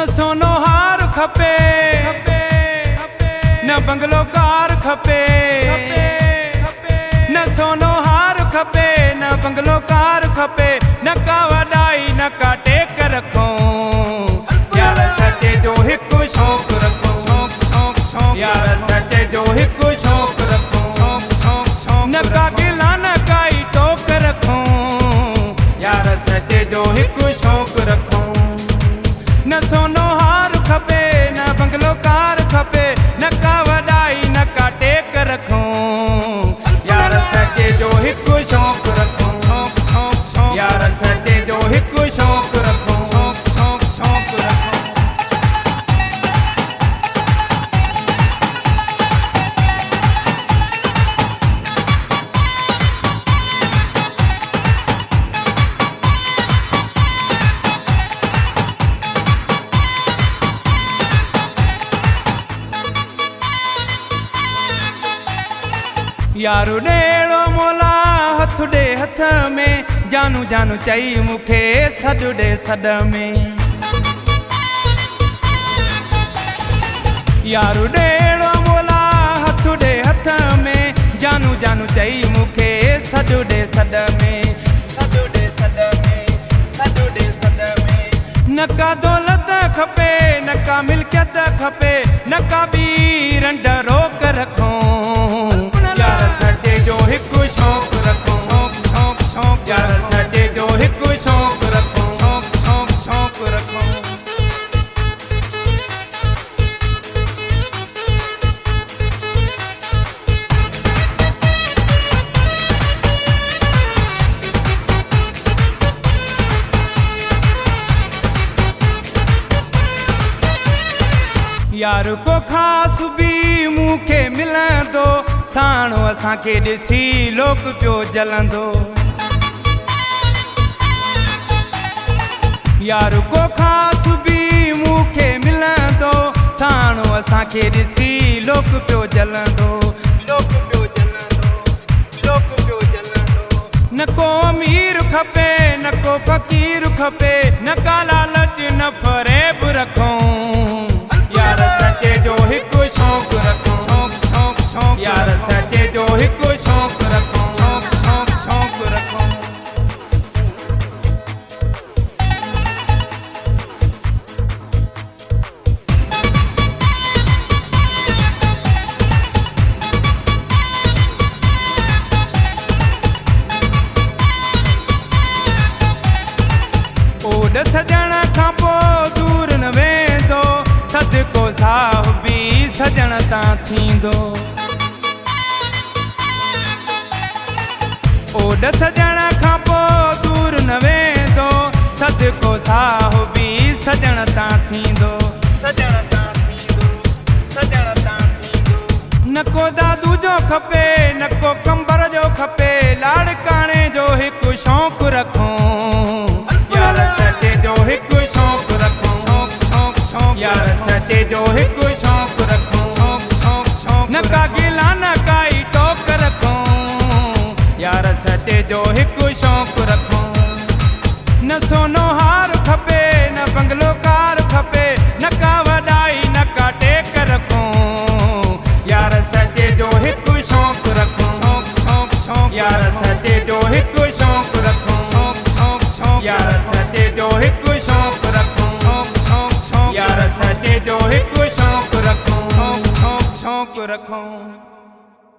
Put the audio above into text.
न सोनो हार खपे न बंगलो कार खपे न सोनो हार खपे न बंगलो कार खपे न का वॾाई न का टेक रखो यार सचे जो हिकु शौक़ रखो यार सचे जो हिकु शौक़ रखो न का गिला न काई टोक रखो यार सचे जो हिकु शौक़ रखो न सोनो हार खपे न बंगलो कार खपे न का वॾाई न का टेक रखो यार सचे जो हिकु शौक़ रखो यार सचे जो हिकु शौक़ रखो शौक़ रखो यारू ॾेड़ो मोला हथ ॾे हथ में जानू जानू चई मूंखे सॾ ॾे सॾ में यारू ॾेड़ो मोला हथ ॾे हथ में जानू जानू चई मूंखे सॾ ॾे सॾ में सॾ ॾे सॾ में सॾ ॾे सॾ में न का दौलत खपे न का मिल्कियत खपे न का ॿी रंड रोक रखो यार सचे जो हिकु शौक़ रखो यार सचे जो हिकु शौक़ रखो शौक़ रखो यार को ख़ास बि मूंखे मिलंदो साणो असांखे ॾिसी लोक पियो जलंदो यार को ख़ास बि मूंखे मिलंदो साणो असांखे ॾिसी लोक पियो जलंदो लोक पियो जलंदो लोक पियो जलंदो न को अमीर खपे न को फ़कीर खपे न का लालच न फ़रेब रखो यार सचे जो हिकु शौक़ रखो यार सचे जो हिकु शौक़ रखो शौक़ रखो ओॾ सजण खां पोइ दूर न वेंदो सदिको साहु बि सजण सां थींदो ओॾ सजण खां पोइ दूर न वेंदो सदिको साहु बि सजण सां थींदो सजण सां थींदो सजण सां थींदो न को दादू जो खपे न को कंबर जो खपे लाड़काणे जो हिकु शौक़ रखो यार सचे जो हिकु शौक़ रखो यार सचे जो हिकु शौक़ रखो न का गिला न काई टोक रखो यार सचे जो हिकु शौक़ रखो न सोनो हार खपे न बंगलो कार खपे न का वॾाई न का टेक रखो यार सचे जो हिकु शौक़ रखो यार सचे जो हिकु